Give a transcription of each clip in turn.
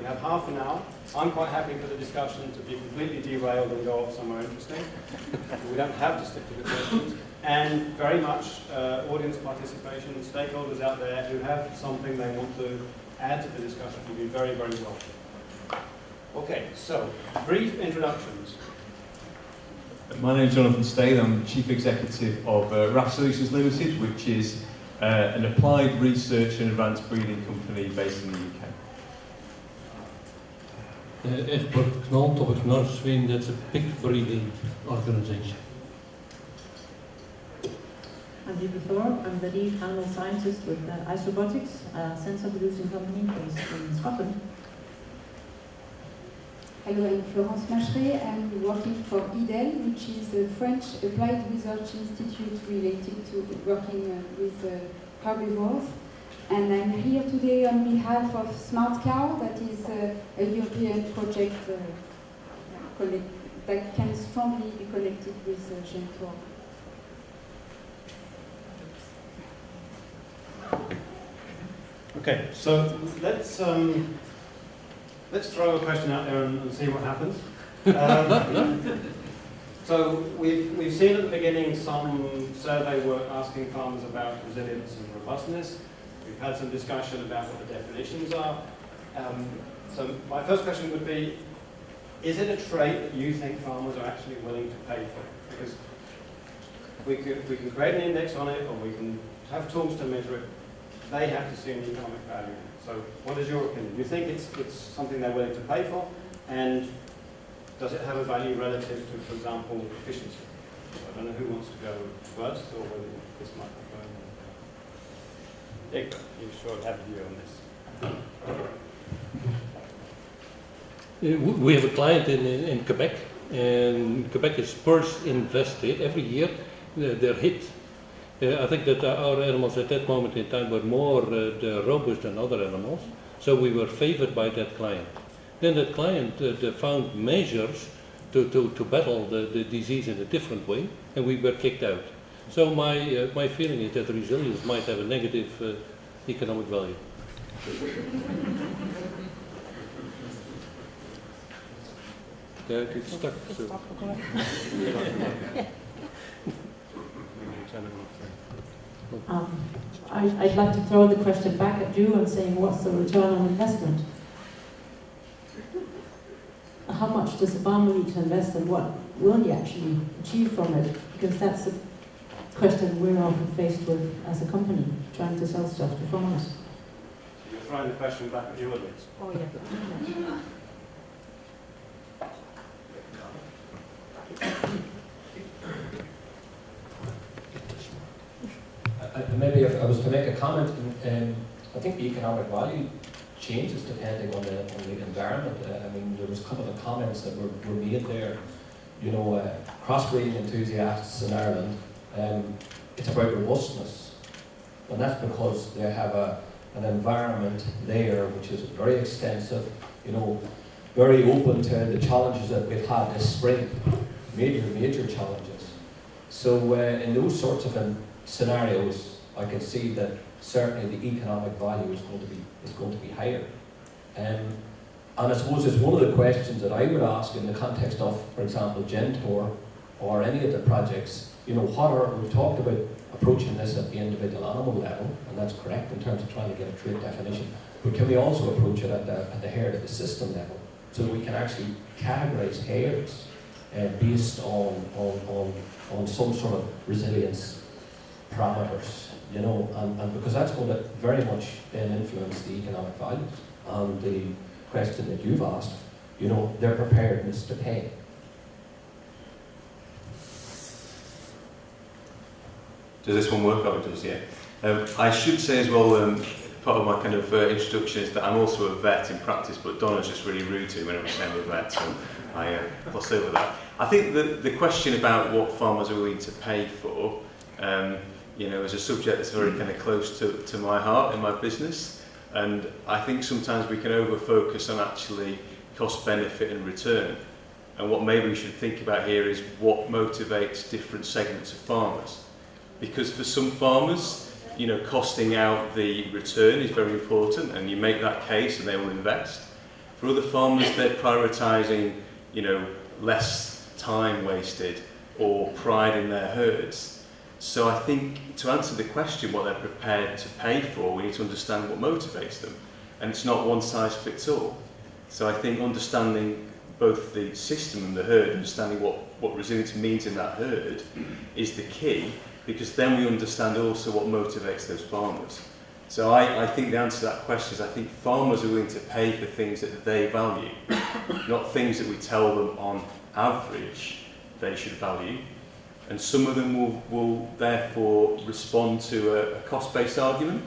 have half an hour. I'm quite happy for the discussion to be completely derailed and go off somewhere interesting. We don't have to stick to the questions. And very much audience participation, stakeholders out there who have something they want to add to the discussion will be very, very welcome. Okay, so brief introductions. My name is Jonathan Stade. I'm Chief Executive of RAF Solutions Limited, which is an applied research and advanced breeding company based in the UK. Egbert Knol, Topic Noordsween, that's a pig breeding organization. I'm Julie Thorpe. I'm the lead animal scientist with Ice Robotics, a sensor producing company based in Scotland. Hello, I'm Florence Macheret. I'm working for EDEL, which is a French applied research institute related to working with herbivores. And I'm here today on behalf of Smart Cow, that is a European project that can strongly be connected with GenTORE. Okay, so let's throw a question out there and see what happens. So we've seen at the beginning some survey work asking farmers about resilience and robustness. We've had some discussion about what the definitions are. So my first question would be, is it a trait that you think farmers are actually willing to pay for? Because we can create an index on it, or we can have tools to measure it. They have to see an economic value in it. So what is your opinion? Do you think it's something they're willing to pay for? And does it have a value relative to, for example, efficiency? So I don't know who wants to go first, or whether this microphone. Dick, you sure have a view on this. We have a client in Quebec, and Quebec is first invested every year. They're hit. I think that our animals at that moment in time were more robust than other animals, so we were favored by that client. Then that client found measures to battle the disease in a different way, and we were kicked out. So my feeling is that resilience might have a negative economic value. Yeah, it's stuck. So. I'd like to throw the question back at you and saying, what's the return on investment? How much does the farmer need to invest, and what will he actually achieve from it? Because that's a question we're often faced with as a company, trying to sell stuff to farmers. You're throwing the question back at the audience. Oh, yeah. Maybe if I was to make a comment, I think the economic value changes depending on the environment. I mean, there was a couple of comments that were made there. You know, crossbreeding enthusiasts in Ireland, it's about robustness, and that's because they have an environment there which is very extensive. You know, very open to the challenges that we've had this spring, major challenges. So in those sorts of scenarios, I can see that certainly the economic value is going to be higher. And I suppose it's one of the questions that I would ask in the context of, for example, GenTORE or any of the projects. You know, we've talked about approaching this at the individual animal level, and that's correct in terms of trying to get a trait definition. But can we also approach it at the herd of the system level, so that we can actually categorize herds based on some sort of resilience parameters, you know, and because that's going to very much then influence the economic values. And the question that you've asked, you know, their preparedness to pay. Does this one work? Oh, it does, yeah. I should say as well, part of my kind of introduction is that I'm also a vet in practice, but Donna's just really rude to me when I was saying I'm a vet, so I gloss over that. I think the question about what farmers are willing to pay for, you know, is a subject that's very kind of close to my heart in my business, and I think sometimes we can over-focus on actually cost, benefit and return, and what maybe we should think about here is what motivates different segments of farmers. Because for some farmers, you know, costing out the return is very important, and you make that case and they will invest. For other farmers, they're prioritising, you know, less time wasted or pride in their herds. So I think to answer the question, what they're prepared to pay for, we need to understand what motivates them. And it's not one size fits all. So I think understanding both the system and the herd, understanding what resilience means in that herd is the key, because then we understand also what motivates those farmers. So I think the answer to that question is I think farmers are willing to pay for things that they value, not things that we tell them on average they should value. And some of them will therefore respond to a cost-based argument,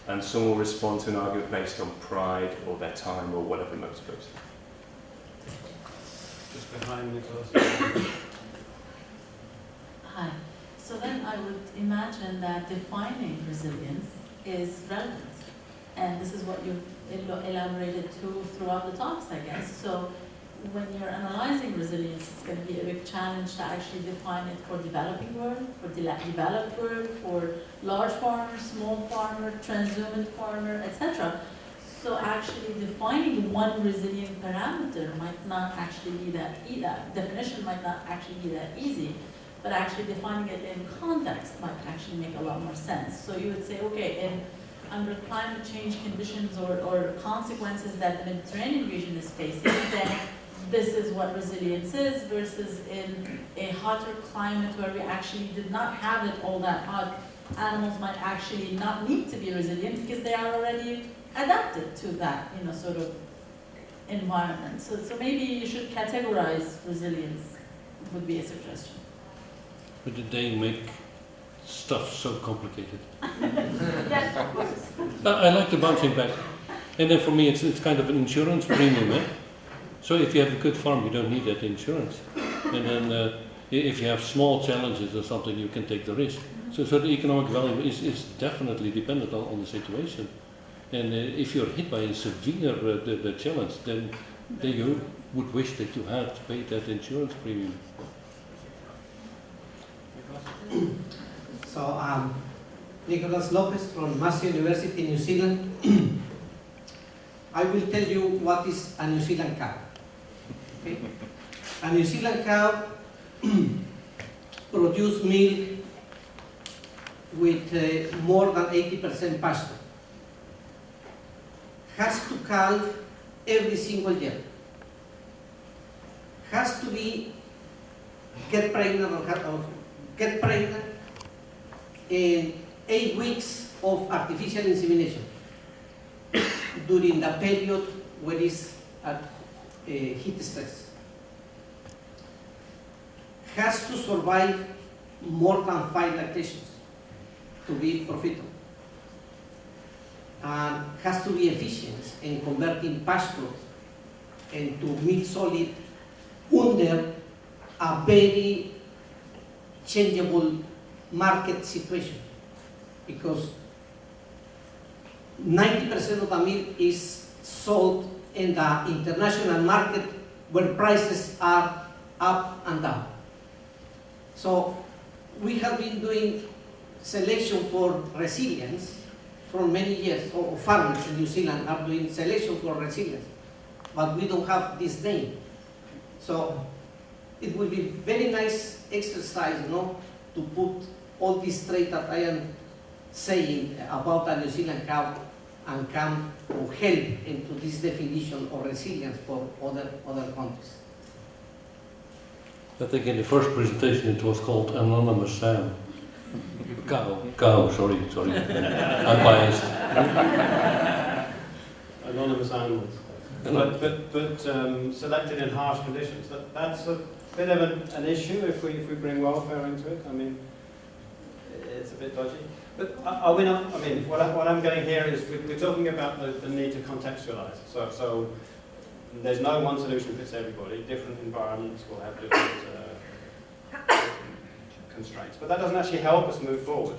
and some will respond to an argument based on pride or their time or whatever motivates them. Just behind Nicholas. Hi. So then I would imagine that defining resilience is relevant. And this is what you've elaborated throughout the talks, I guess. So when you're analyzing resilience, it's going to be a big challenge to actually define it for developing world, for developed world, for large farmer, small farmer, transhumant farmer, etc. So actually defining one resilient parameter might not actually be that definition might not actually be that easy, but actually defining it in context might actually make a lot more sense. So you would say, okay, under climate change conditions or consequences that the Mediterranean region is facing, then this is what resilience is, versus in a hotter climate where we actually did not have it all that hot, animals might actually not need to be resilient because they are already adapted to that, you know, sort of environment. So maybe you should categorize resilience, would be a suggestion. But did they make stuff so complicated? Yes, of course. I like the bouncing back. And then for me, it's kind of an insurance premium. Eh? So if you have a good farm, you don't need that insurance. And then if you have small challenges or something, you can take the risk. So the economic value is definitely dependent on the situation. And if you're hit by a severe the challenge, then you would wish that you had paid that insurance premium. So, Nicholas Lopez from Massey University, New Zealand. I will tell you what is a New Zealand cow. Okay? A New Zealand cow produces milk with more than 80% pasture. Has to calve every single year. Has to get pregnant in 8 weeks of artificial insemination during the period where it's at heat stress. Has to survive more than 5 lactations to be profitable. And has to be efficient in converting pasture into meat solid under a very changeable market situation, because 90% of the milk is sold in the international market where prices are up and down. So we have been doing selection for resilience for many years, or farmers in New Zealand are doing selection for resilience, but we don't have this name. So it will be very nice exercise, you know, to put all this trait that I am saying about a New Zealand cow and come or help into this definition of resilience for other countries. I think in the first presentation it was called Anonymous Sam. Cow, sorry. I'm biased. Anonymous animals. But selected in harsh conditions. That's a bit of an issue if we bring welfare into it. I mean, it's a bit dodgy. But are we not? I mean, what I'm getting here is we're talking about the need to contextualize. So there's no one solution fits everybody. Different environments will have different constraints. But that doesn't actually help us move forward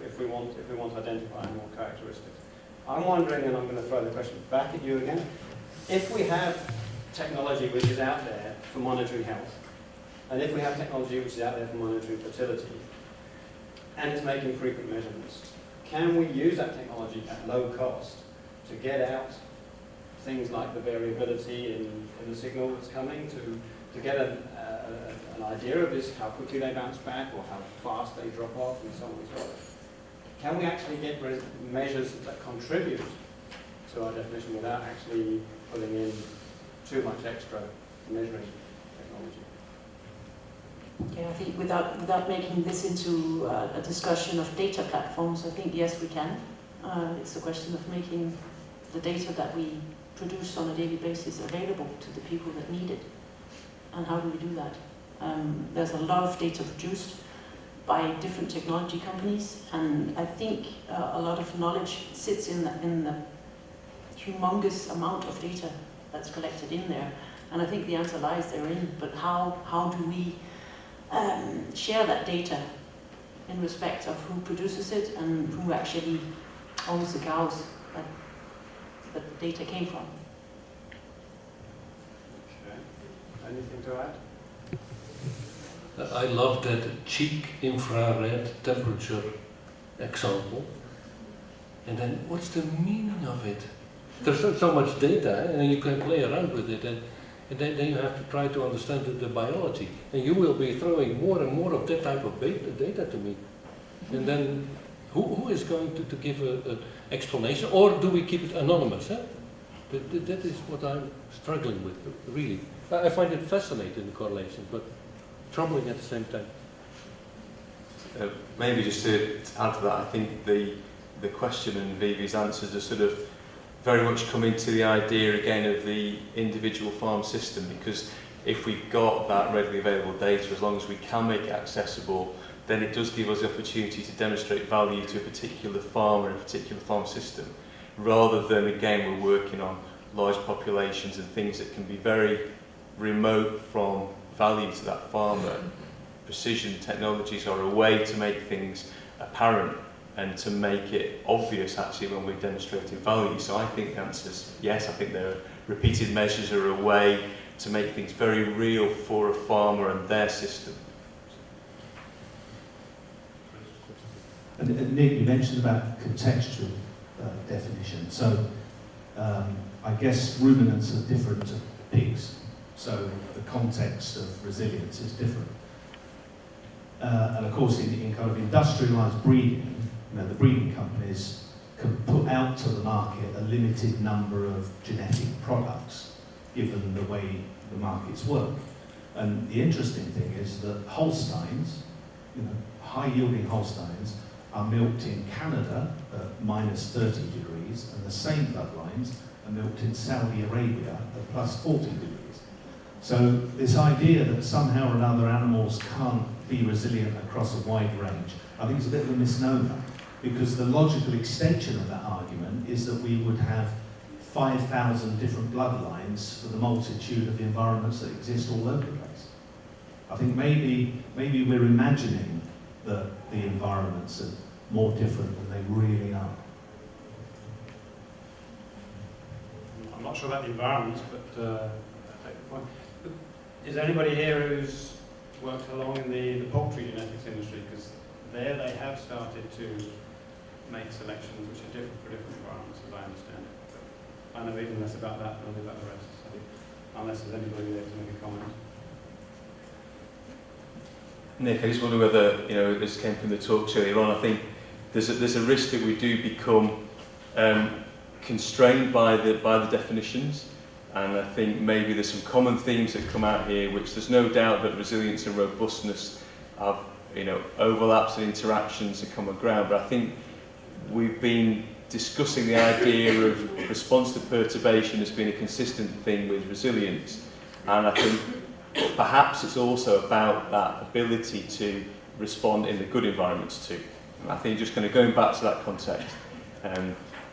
if we want to identify more characteristics. I'm wondering, and I'm going to throw the question back at you again. If we have technology which is out there for monitoring health, and if we have technology which is out there for monitoring fertility, and it's making frequent measurements, can we use that technology at low cost to get out things like the variability in the signal that's coming to get an idea of this, how quickly they bounce back or how fast they drop off and so on and so forth. Can we actually get measures that contribute to our definition without actually putting in too much extra measuring technology? Yeah, I think without making this into a discussion of data platforms, I think yes, we can. It's a question of making the data that we produce on a daily basis available to the people that need it. And how do we do that? There's a lot of data produced by different technology companies, and I think a lot of knowledge sits in the humongous amount of data that's collected in there. And I think the answer lies therein, but how do we share that data in respect of who produces it and who actually owns the cows that the data came from? Okay. Anything to add? I love that cheek infrared temperature example. And then what's the meaning of it? There's so much data, and you can play around with it, and then you have to try to understand the biology. And you will be throwing more and more of that type of data to me. And then who is going to give an explanation? Or do we keep it anonymous? Huh? That is what I'm struggling with, really. I find it fascinating, the correlation, but troubling at the same time. Maybe just to add to that, I think the question and Vivi's answers are sort of very much coming to the idea again of the individual farm system, because if we've got that readily available data, as long as we can make it accessible, then it does give us the opportunity to demonstrate value to a particular farm or a particular farm system, rather than, again, we're working on large populations and things that can be very remote from value to that farmer. Precision technologies are a way to make things apparent and to make it obvious actually when we're demonstrating value. So I think the answer is yes. I think there are repeated measures are a way to make things very real for a farmer and their system. And Nick, you mentioned about contextual definition. So I guess ruminants are different to pigs. So the context of resilience is different. And of course, in kind of industrialised breeding, the breeding companies can put out to the market a limited number of genetic products, given the way the markets work. And the interesting thing is that Holsteins, high-yielding Holsteins, are milked in Canada at -30 degrees, and the same bloodlines are milked in Saudi Arabia at +40 degrees. So this idea that somehow or another animals can't be resilient across a wide range, I think is a bit of a misnomer, because the logical extension of that argument is that we would have 5,000 different bloodlines for the multitude of the environments that exist all over the place. I think maybe we're imagining that the environments are more different than they really are. I'm not sure about the environments, but I take the point. Is there anybody here who's worked along in the poultry genetics industry? Because there they have started to make selections which are different for different environments, as I understand it. But I know even less about that than I do about the rest, so unless there's anybody there to make a comment. Nick, I just wonder whether, this came from the talk earlier on, I think there's a risk that we do become constrained by the definitions, and I think maybe there's some common themes that come out here, which there's no doubt that resilience and robustness have, overlaps and interactions and common ground, but I think we've been discussing the idea of response to perturbation as being a consistent thing with resilience, and I think perhaps it's also about that ability to respond in the good environments too. I think just kind of going back to that context.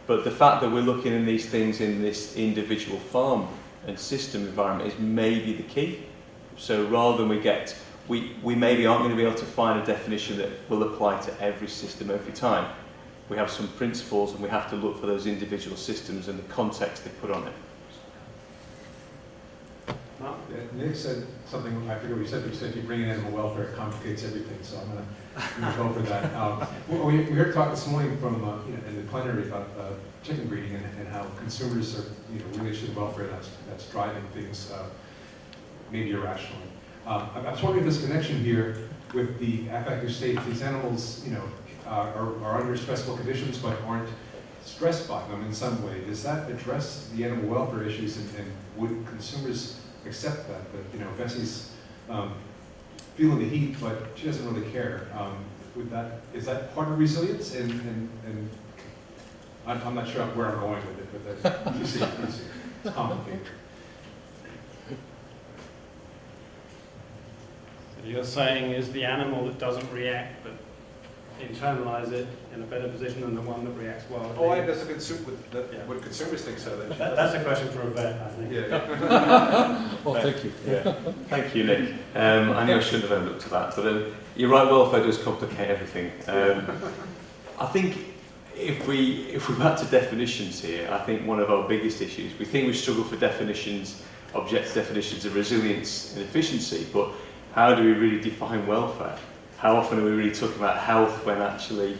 But the fact that we're looking at these things in this individual farm and system environment is maybe the key. So rather than we maybe aren't going to be able to find a definition that will apply to every system every time. We have some principles and we have to look for those individual systems and the context they put on it. Mark? Nick said something, I forget what he said, but he said if you bring in animal welfare, it complicates everything, so I'm gonna go for that. We heard talk this morning from, in the plenary about chicken breeding and how consumers are, really interested in welfare, that's driving things maybe irrationally. I was wondering if this connection here with the fact you state these animals, are under stressful conditions but aren't stressed by them in some way. Does that address the animal welfare issues, and would consumers accept that? That Bessie's feeling the heat, but she doesn't really care. Is that part of resilience? And I'm not sure where I'm going with it, but you see, it's complicated. So you're saying is the animal that doesn't react but internalize it in a better position than the one that reacts well? Oh, I guess what consumers think so. That's a question for a vet, I think. Yeah. Oh, thank you. Yeah. Thank you, Nick. I knew I shouldn't have looked at that, but you're right, welfare does complicate everything. I think if we go back to definitions here, I think one of our biggest issues, we think we struggle for definitions, objective definitions of resilience and efficiency, but how do we really define welfare? How often are we really talking about health when actually,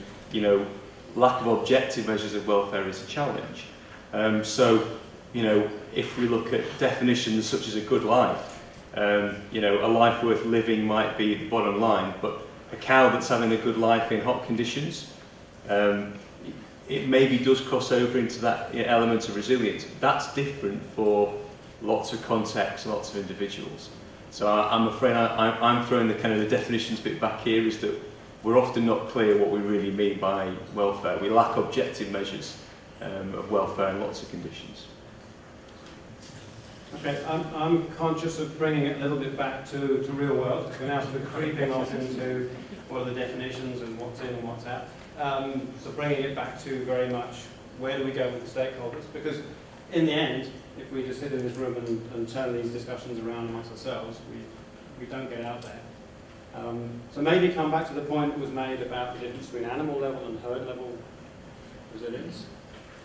lack of objective measures of welfare is a challenge? If we look at definitions such as a good life, a life worth living might be the bottom line, but a cow that's having a good life in hot conditions, it maybe does cross over into that element of resilience. That's different for lots of contexts and lots of individuals. So I'm afraid I'm throwing the definitions bit back here, is that we're often not clear what we really mean by welfare. We lack objective measures of welfare in lots of conditions. Okay, I'm conscious of bringing it a little bit back to real world. We're now sort of creeping off into what are the definitions and what's in and what's out. So bringing it back to very much where do we go with the stakeholders? Because in the end, if we just sit in this room and turn these discussions around amongst ourselves, we don't get out there. So maybe come back to the point that was made about the difference between animal level and herd level resilience.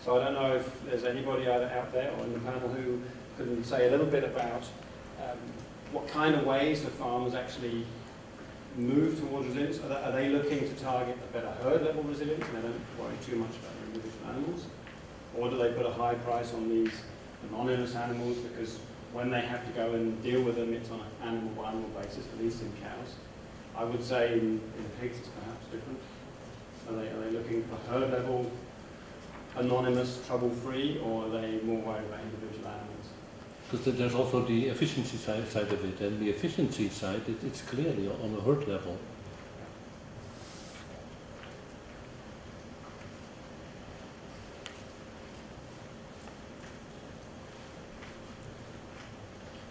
So I don't know if there's anybody either out there or in the panel who can say a little bit about what kind of ways do farmers actually move towards resilience. Are they looking to target a better herd level resilience and they don't worry too much about their individual animals? Or do they put a high price on these anonymous animals because when they have to go and deal with them, it's on an animal by animal basis, at least in cows? I would say in pigs it's perhaps different. Are they looking for herd level, anonymous, trouble-free, or are they more worried about individual animals? Because there's also the efficiency side of it, and the efficiency side, it's clearly on a herd level.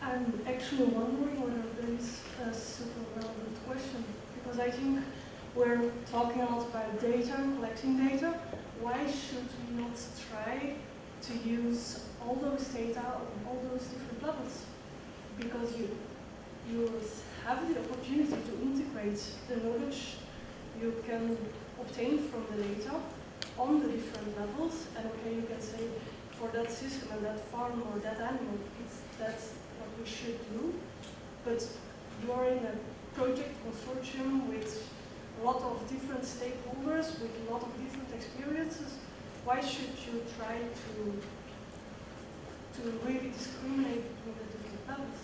I'm actually wondering whether there is a super relevant question, because I think we're talking a lot about data, collecting data. Why should we not try to use all those data on all those different levels? Because you have the opportunity to integrate the knowledge you can obtain from the data on the different levels, and okay, you can say for that system and that farm or that animal, that's what we should do. But you are in a project consortium with a lot of different stakeholders, with a lot of different experiences. Why should you try to really discriminate between the different levels?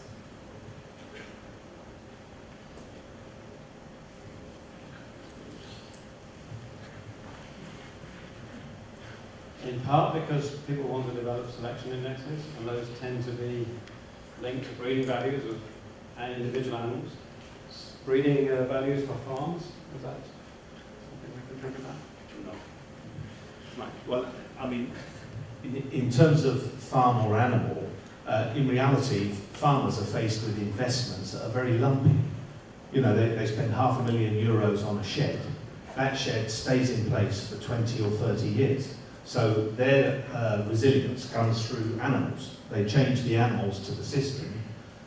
In part because people want to develop selection indexes, and those tend to be linked to breeding values of individual animals. Breeding values for farms, is that something we can think about? No. Right. Well, I mean, in terms of farm or animal, in reality, farmers are faced with investments that are very lumpy. They spend €500,000 on a shed. That shed stays in place for 20 or 30 years. So their resilience comes through animals. They change the animals to the system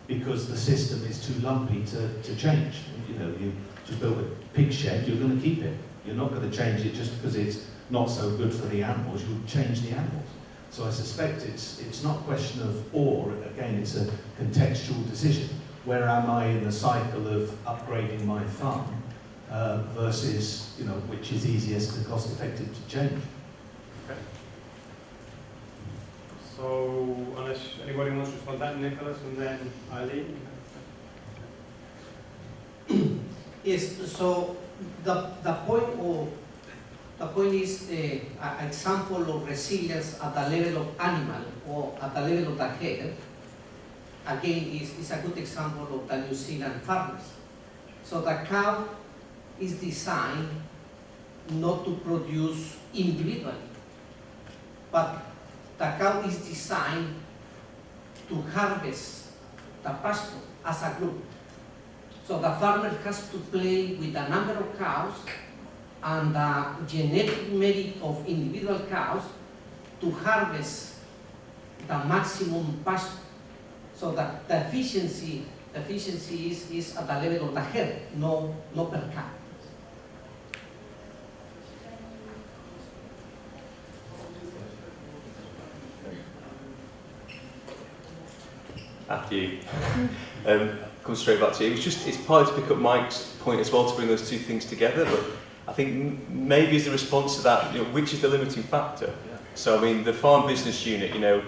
because the system is too lumpy to change. You just build a pig shed, you're going to keep it. You're not going to change it just because it's not so good for the animals. You'll change the animals. So I suspect it's not a question of or, again, it's a contextual decision. Where am I in the cycle of upgrading my farm versus, you know, which is easiest and cost effective to change? Okay. So, unless anybody wants to respond to that, Nicholas, and then Eileen. Yes, so the point is an example of resilience at the level of animal or at the level of the head. Again, is a good example of the New Zealand farmers. So the cow is designed not to produce individually, but the cow is designed to harvest the pasture as a group. So the farmer has to play with the number of cows and the genetic merit of individual cows to harvest the maximum pasture. So the efficiency is at the level of the herd, no per cow. After you. Come straight back to you. It's partly to pick up Mike's point as well, to bring those two things together, but I think maybe as a response to that, you know, which is the limiting factor? Yeah. So I mean, the farm business unit, you know,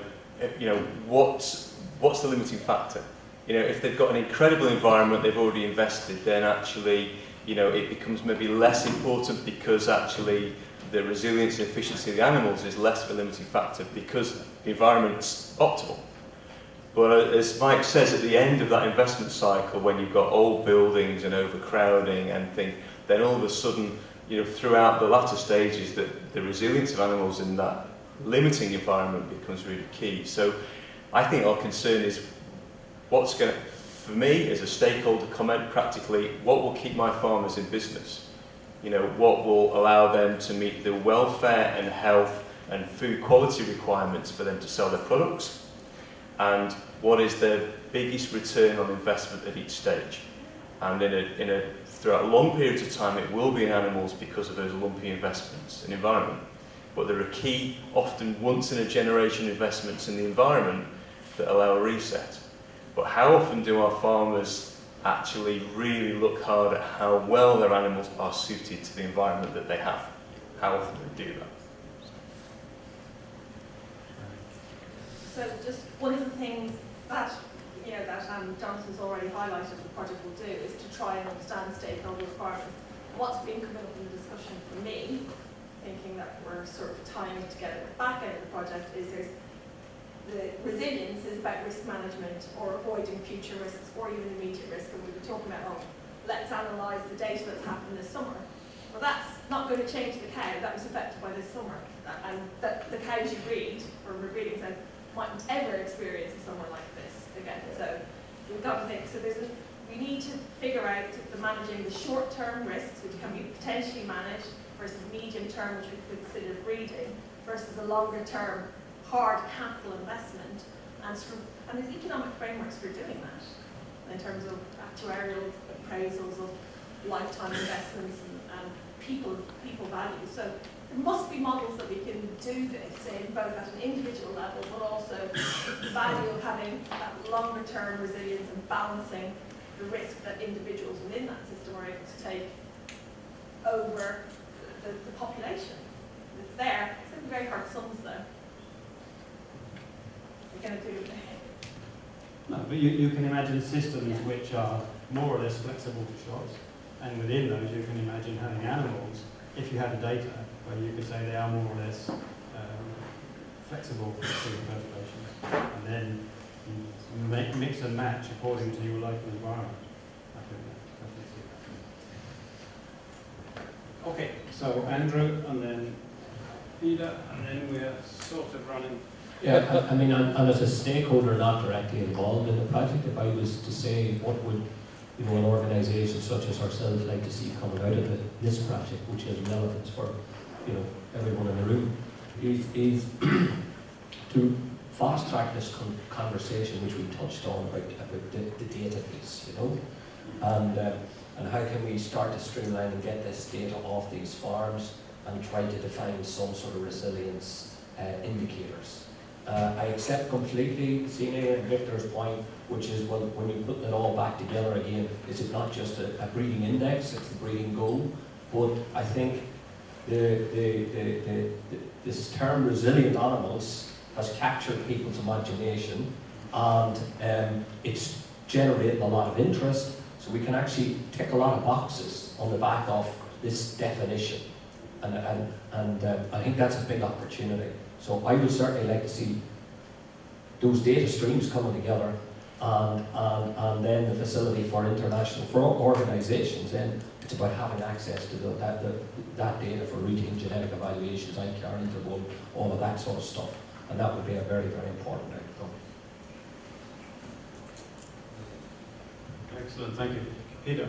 what's the limiting factor? You know, if they've got an incredible environment they've already invested, then actually, you know, it becomes maybe less important because actually the resilience and efficiency of the animals is less of a limiting factor because the environment's optimal. But as Mike says, at the end of that investment cycle, when you've got old buildings and overcrowding and things, then all of a sudden, you know, throughout the latter stages, that the resilience of animals in that limiting environment becomes really key. So I think our concern is what's going to, for me as a stakeholder comment, practically, what will keep my farmers in business? You know, what will allow them to meet the welfare and health and food quality requirements for them to sell their products? And what is the biggest return on investment at each stage? And throughout long periods of time, it will be in animals because of those lumpy investments in environment. But there are key, often once in a generation investments in the environment that allow a reset. But how often do our farmers actually really look hard at how well their animals are suited to the environment that they have? How often do they do that? So just one of the things that Jonathan's already highlighted the project will do is to try and understand stakeholder requirements. What's been coming up in the discussion for me, thinking that we're sort of tying it together with the back end of the project, is there's the resilience is about risk management or avoiding future risks or even immediate risk. And we were talking about, let's analyse the data that's happened this summer. Well, that's not going to change the cow that was affected by this summer. And that the cows you breed, or we're breeding cows, mightn't ever experience a summer like this again. So we've got to think, we need to figure out the managing the short-term risks, which can be potentially managed, versus medium-term, which we could consider breeding, versus a longer-term hard capital investment, and there's economic frameworks for doing that, in terms of actuarial appraisals of lifetime investments and people value. So there must be models that we can do this in both at an individual level, but also the value of having that longer term resilience and balancing the risk that individuals within that system are able to take over the population. It's there. It's going to be very hard sums though. We're going to do it. No, but you can imagine systems which are more or less flexible to shocks, and within those you can imagine having animals, if you had the data, where you could say they are more or less flexible for food preservation, and then you mix and match according to your local environment. I think that's okay, so Andrew, and then Peter, and then we're sort of running. Yeah, I mean, I'm as a stakeholder not directly involved in the project, if I was to say what would an organisation such as ourselves like to see coming out of this project, which has relevance for everyone in the room, is to fast track this conversation which we touched on about the data piece, and how can we start to streamline and get this data off these farms and try to define some sort of resilience indicators. I accept completely Sine and Victor's point, which is, well, when you put it all back together again, is it not just a breeding index, it's the breeding goal? But I think this term resilient animals has captured people's imagination, and it's generating a lot of interest, so we can actually tick a lot of boxes on the back of this definition. And I think that's a big opportunity. So I would certainly like to see those data streams coming together, and then the facility for international, for organisations, then it's about having access to that data for routine genetic evaluations, ICAR interval, all of that sort of stuff. And that would be a very, very important outcome. Excellent, thank you. Peter.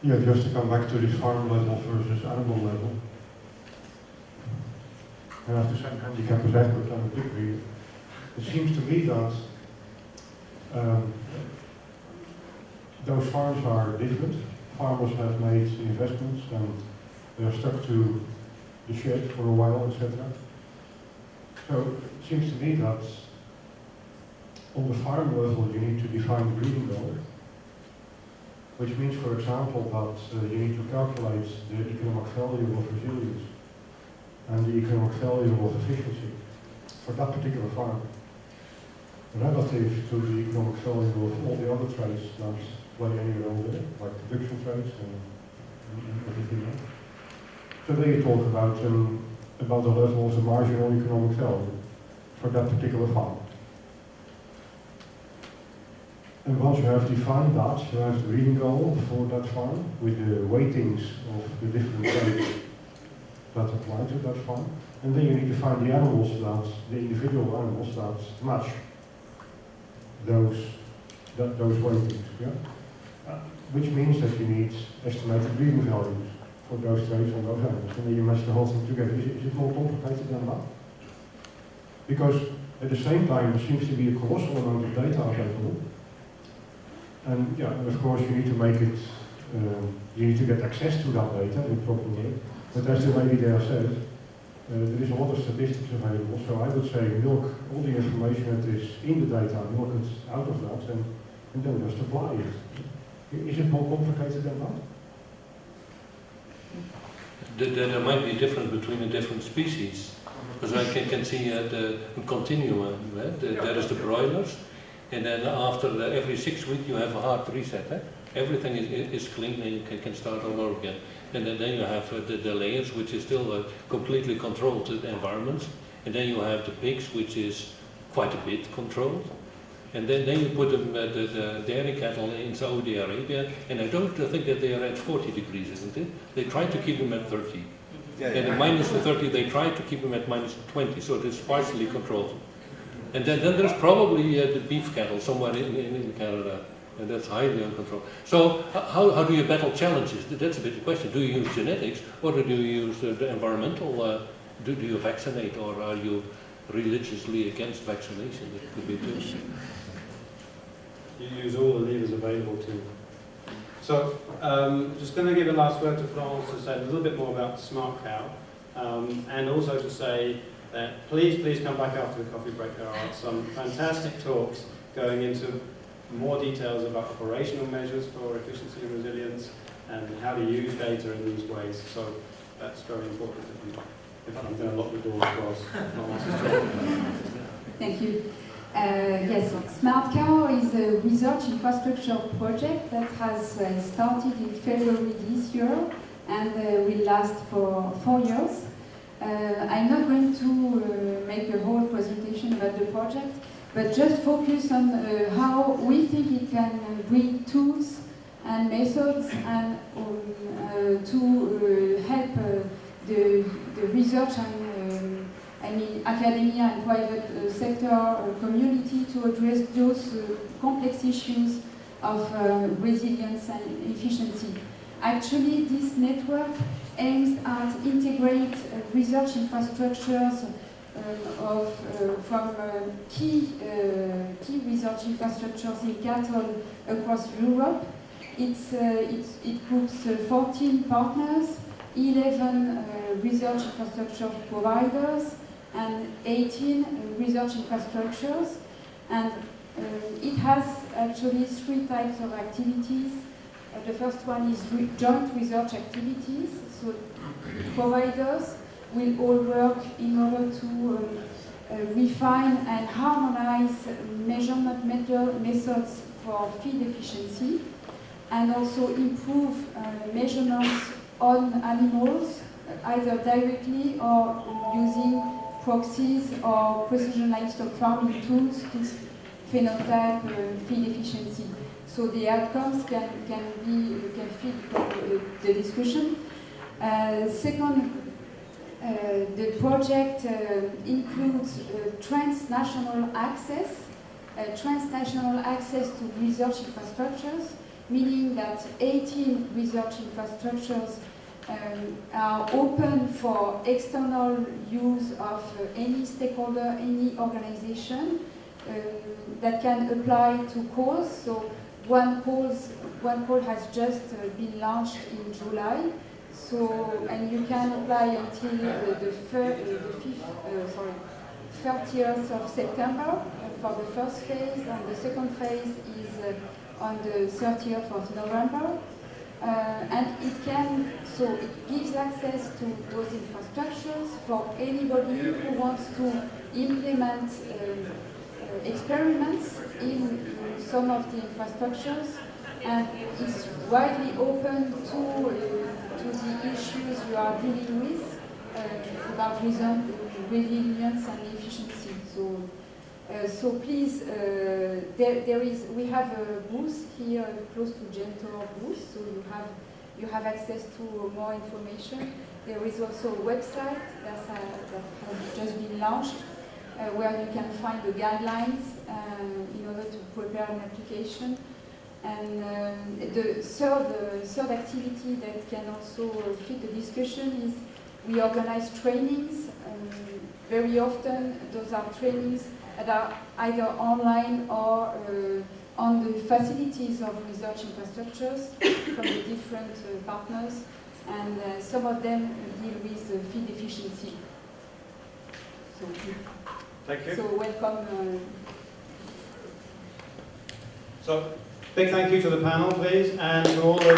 Yeah, just to come back to this farm level versus animal level. I have the same handicap as Edward, I'm a pig breeder. It seems to me that those farms are different. Farmers have made investments and they are stuck to the shed for a while, etc. So it seems to me that on the farm level you need to define the breeding goal, which means, for example, that you need to calculate the economic value of resilience and the economic value of efficiency for that particular farm, relative to the economic value of all the other traits that play any role there, like production traits and everything else. So there you talk about the level of the marginal economic value for that particular farm. And once you have defined that, you have the breeding goal for that farm with the weightings of the different traits that apply to that farm. And then you need to find the animals the individual animals that match those weightings. Yeah? Which means that you need estimated breeding values for those traits on those animals. And then you match the whole thing together. Is it more complicated than that? Because at the same time, there seems to be a colossal amount of data available. And yeah, and of course you need to make it, you need to get access to that data in a proper way. But as the lady there said, there is a lot of statistics available, so I would say milk all the information that is in the data, milk it out of that, and then just apply it. Is it more complicated than that? There might be a difference between the different species, because I can see the continuum. There is the broilers, and then after every 6 weeks you have a hard reset. Everything is clean and you can start all over again. And then you have the layers, which is still completely controlled environments. And then you have the pigs, which is quite a bit controlled. And then you put the dairy cattle in Saudi Arabia, and I don't think that they are at 40 degrees, isn't it? They try to keep them at 30. And at minus 30, they try to keep them at minus 20, so it is partially controlled. And then there's probably the beef cattle somewhere in Canada, and that's highly uncontrolled. So how do you battle challenges? That's a bit the question. Do you use genetics, or do you use the environmental? Do you vaccinate, or are you religiously against vaccination? That could be too. You use all the levers available to you. So, just going to give a last word to France to say a little bit more about Smart Cow, and also to say that please come back after the coffee break. There are some fantastic talks going into more details about operational measures for efficiency and resilience and how to use data in these ways. So that's very important. In fact, I'm going to lock the door whilst France is talking. Thank you. Yes, Smart Cow is a research infrastructure project that has started in February this year and will last for 4 years. I'm not going to make a whole presentation about the project, but just focus on how we think it can bring tools and methods and to help the research and academia and private sector community to address those complex issues of resilience and efficiency. Actually, this network aims at integrate research infrastructures from key research infrastructures in cattle across Europe. It groups 14 partners 11 research infrastructure providers and 18 research infrastructures. And it has actually 3 types of activities. The first one is joint research activities. So providers will all work in order to refine and harmonize measurement methods for feed efficiency, and also improve measurements on animals, either directly or using proxies or precision livestock farming tools to phenotype feed efficiency. So the outcomes can feed the discussion. Second, the project includes transnational access to research infrastructures, meaning that 18 research infrastructures are open for external use of any stakeholder, any organization that can apply to calls. So one call has just been launched in July. So, and you can apply until the 30th of September for the first phase, and the second phase is on the 30th of November. And it gives access to those infrastructures for anybody who wants to implement experiments in some of the infrastructures, and it's widely open to the issues you are dealing with about resilience and efficiency. So please, we have a booth here close to GenTORE booth, so you have access to more information. There is also a website that has just been launched where you can find the guidelines in order to prepare an application. And the third activity that can also fit the discussion is we organize trainings. Very often those are trainings that are either online or on the facilities of research infrastructures from the different partners, and some of them deal with feed efficiency. So, thank you. So welcome. So, big thank you to the panel, please, and to all the